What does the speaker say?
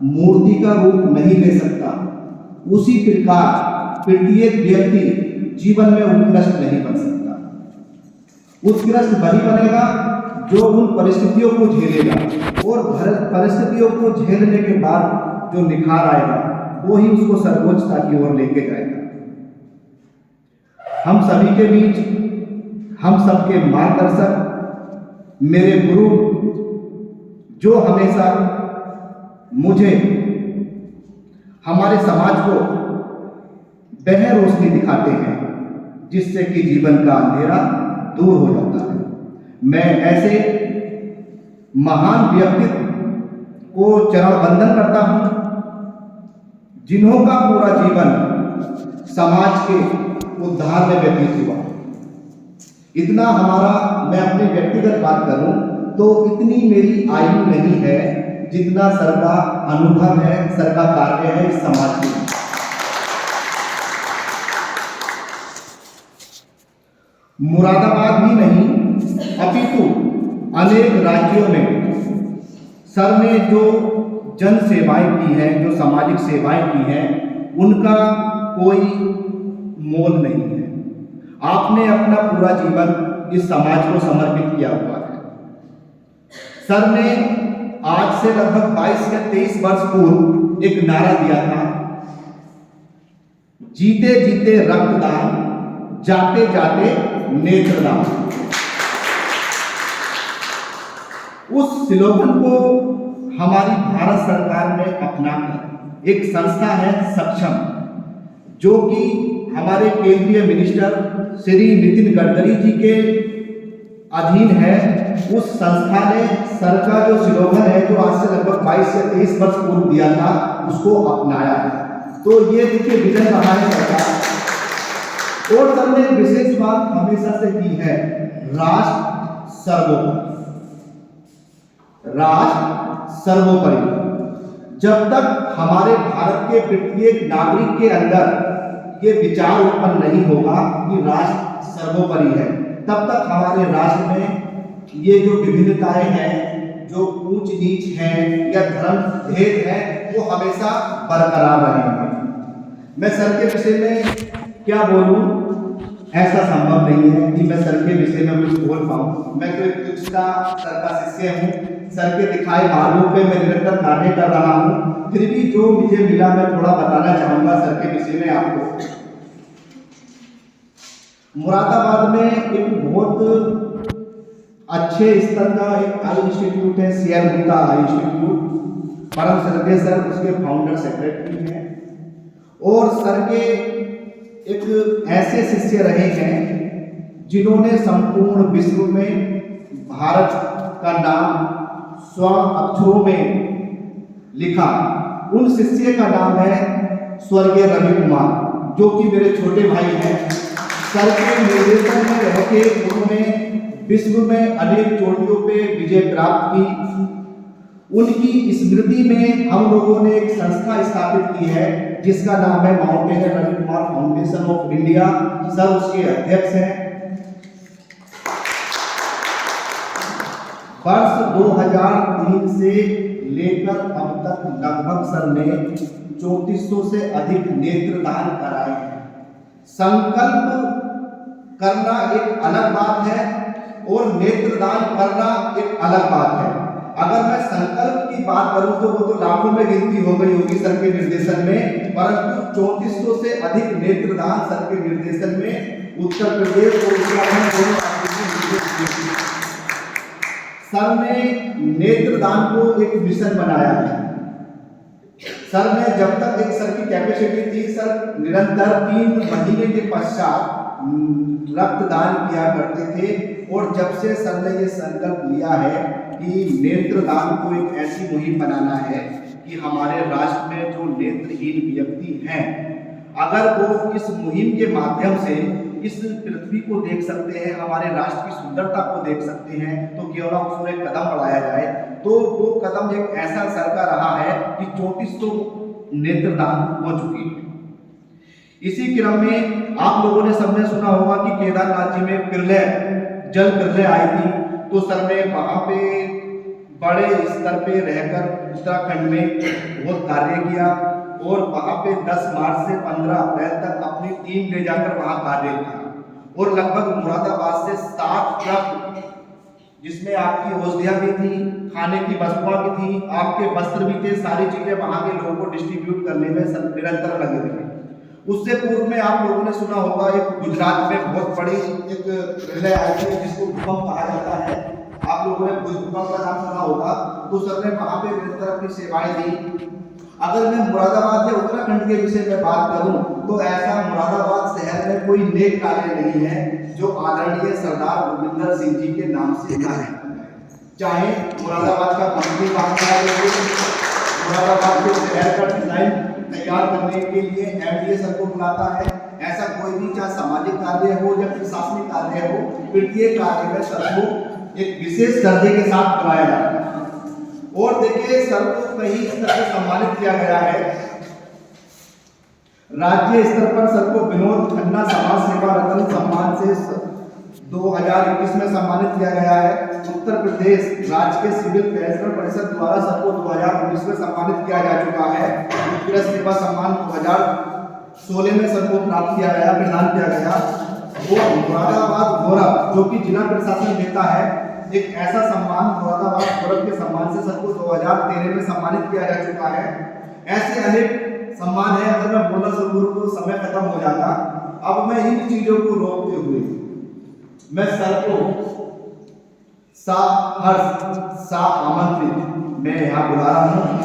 मूर्ति का रूप नहीं ले सकता, उसी प्रकार प्रत्येक व्यक्ति जीवन में उत्कृष्ट नहीं बन सकता। उत्कृष्ट वही बनेगा जो उन परिस्थितियों को झेलेगा, और परिस्थितियों को झेलने के बाद जो निखार आएगा वो ही उसको सर्वोच्चता की ओर लेके जाएगा। हम सभी के बीच, हम सबके मार्गदर्शक, मेरे गुरु, जो हमेशा मुझे, हमारे समाज को वह रोशनी दिखाते हैं जिससे कि जीवन का अंधेरा दूर हो जाता है। मैं ऐसे महान व्यक्तित्व को चरण वंदन करता हूं जिन्हों का पूरा जीवन समाज के उद्धार में व्यतीत हुआ। इतना हमारा, मैं अपनी व्यक्तिगत बात करूं तो इतनी मेरी आयु नहीं है जितना सर का अनुभव है, सर का कार्य है इस समाज में। मुरादाबाद ही नहीं अपितु अनेक राज्यों में सर ने जो जन सेवाएं की हैं, जो सामाजिक सेवाएं की हैं, उनका कोई मोल नहीं है। आपने अपना पूरा जीवन इस समाज को समर्पित किया हुआ है। सर ने आज से लगभग 22 या 23 वर्ष पूर्व एक नारा दिया था, जीते जीते रक्तदान, जाते जाते नेत्रदान। उस स्लोगन को हमारी भारत सरकार ने अपनाकर एक संस्था है सक्षम, जो कि हमारे केंद्रीय मिनिस्टर श्री नितिन गडकरी जी के अधीन है। उस संस्था ने सर का जो स्लोगन है, जो आज से लगभग 22 से 23 वर्ष पूर्व दिया था, उसको अपनाया है। तो ये देखिए विजन रहा है सरकार। और सर ने विशेष बात हमेशा से की है, राष्ट्र सर्वोपरि, राष्ट्र सर्वोपरि। जब तक हमारे भारत के प्रत्येक नागरिक के अंदर ये विचार उत्पन्न नहीं होगा कि राष्ट्र सर्वोपरि है, तब तक हमारे राष्ट्र में ये जो विभिन्नताएं हैं, जो ऊंच नीच हैं या धर्म भेद है, वो हमेशा बरकरार रहेंगे। मैं सर के विषय में क्या बोलूं, ऐसा संभव नहीं है कि मैं सर के विषय में कुछ बोल पाऊं। मैं तो एक तुच्छता सर का शिष्य हूं। सर के दिखाए मार्गों पे मैं निरंतर कार्य कर रहा हूं। फिर भी जो मुझे मिला मैं थोड़ा बताना चाहूंगा सर के विषय में आपको। मुरादाबाद में एक बहुत अच्छे स्तर का एक आई इंस्टीट्यूट है, CR गुप्ता आई इंस्टीट्यूट। परम श्रद्धेय सर उसके फाउंडर सेक्रेटरी हैं, और सर के एक ऐसे शिष्य रहे हैं जिन्होंने संपूर्ण विश्व में भारत का नाम स्वर्ण अक्षरों में लिखा। उन शिष्य का नाम है स्वर्गीय रवि कुमार, जो कि मेरे छोटे भाई हैं। सर के निर्देशन में रह के उन्होंने विश्व में अनेक चोटियों पे विजय प्राप्त की। उनकी स्मृति में हम लोगों ने एक संस्था स्थापित की है जिसका नाम है mountaineer Ravi Kumar foundation of India. Sir उसके अध्यक्ष हैं। वर्ष 2003 से लेकर अब तक लगभग सर ने 3400 से अधिक नेत्रदान कराए हैं। संकल्प करना एक अलग बात है और नेत्रदान करना एक अलग बात है। अगर मैं संकल्प की बात करूं तो वो तो लाखों में गिनती हो गई होगी सर के निर्देशन में, परंतु 3400 से अधिक नेत्रदान सर के निर्देशन में उत्तर प्रदेश और उत्तराखंड दोनों सर ने नेत्रदान को एक मिशन बनाया है। सर ने जब तक एक सर की कैपेसिटी थी, सर निरंतर 3 महीने के पश्चात रक्तदान किया करते थे। और जब से सर ने ये संकल्प लिया है कि नेत्रदान को एक ऐसी मुहिम बनाना है कि हमारे राष्ट्र में जो नेत्रहीन व्यक्ति हैं, अगर वो इस मुहिम के माध्यम से इस पृथ्वी को देख सकते हैं, हमारे राष्ट्र की सुंदरता को देख सकते हैं, तो क्यों ना उसमें एक कदम बढ़ाया जाए। तो वो कदम एक ऐसा सर का रहा है कि 3400 नेत्रदान हो चुकी है। इसी क्रम में आप लोगों ने सबने सुना होगा कि केदारनाथ जी में जल प्रलय आई थी, तो सर ने वहां पे बड़े स्तर पे रहकर उत्तराखंड में बहुत कार्य किया और वहाँ पे 10 मार्च से 15 अप्रैल तक अपनी टीम ले जाकर वहाँ कार्य किया और लगभग मुरादाबाद से 7 ट्रक जिसमें आपकी औषधियाँ भी थी, खाने की वस्तुएं भी थी, आपके वस्त्र भी थे, सारी चीजें वहाँ के लोगों को डिस्ट्रीब्यूट करने में निरंतर लगे रहे। उससे पूर्व में आप लोगों ने सुना होगा एक गुजरात में बहुत बड़ी एक प्रलय आई थी जिसको भूकंप कहा जाता है। आप लोगों ने भूकंप का नाम सुना होगा। तो सर ने वहाँ पे निरंतर अपनी सेवाएं दी। अगर मैं मुरादाबाद या उत्तराखंड के विषय में बात करूं तो ऐसा मुरादाबाद शहर में कोई नेक कार्य नहीं है जो आदरणीय सरदार भूपिंदर सिंह जी के नाम से कार्य चाहे मुरादाबाद का मंत्री काम करा ले, मुरादाबाद के शहर का डिजाइन तैयार करने के लिए एमडीए सर को बुलाता है। ऐसा कोई भी चाहे सामाजिक कार्य हो या प्रशासनिक कार्य हो, प्रत्येक कार्य में सर को एक विशेष दर्जे के साथ बुलाया जाता है। और देखिए सर को कई स्तर पर सम्मानित किया गया है। राज्य स्तर पर सर को विनोद खन्ना समाज सेवा रत्न सम्मान से 2021 में सम्मानित किया गया है। उत्तर प्रदेश राज्य के सिविल पेंशन परिषद द्वारा सर को 2019 में सम्मानित किया जा चुका है। उत्कृष्ट सेवा सम्मान 2016 में सर को प्राप्त किया गया, प्रदान किया गया। वो मुरादाबाद गौरव जो कि जिला प्रशासन देता है, एक ऐसा सम्मान मुरादाबाद गौरव के सम्मान से सर को 2013 में सम्मानित किया जा चुका है। ऐसे अनेक सम्मान है। अगर मैं बोलना शुरू करूं तो समय खत्म हो जाता। अब मैं इन चीजों को रोकते हुए मैं सर को हर्ष आमंत्रित मैं यहाँ बुला रहा हूँ।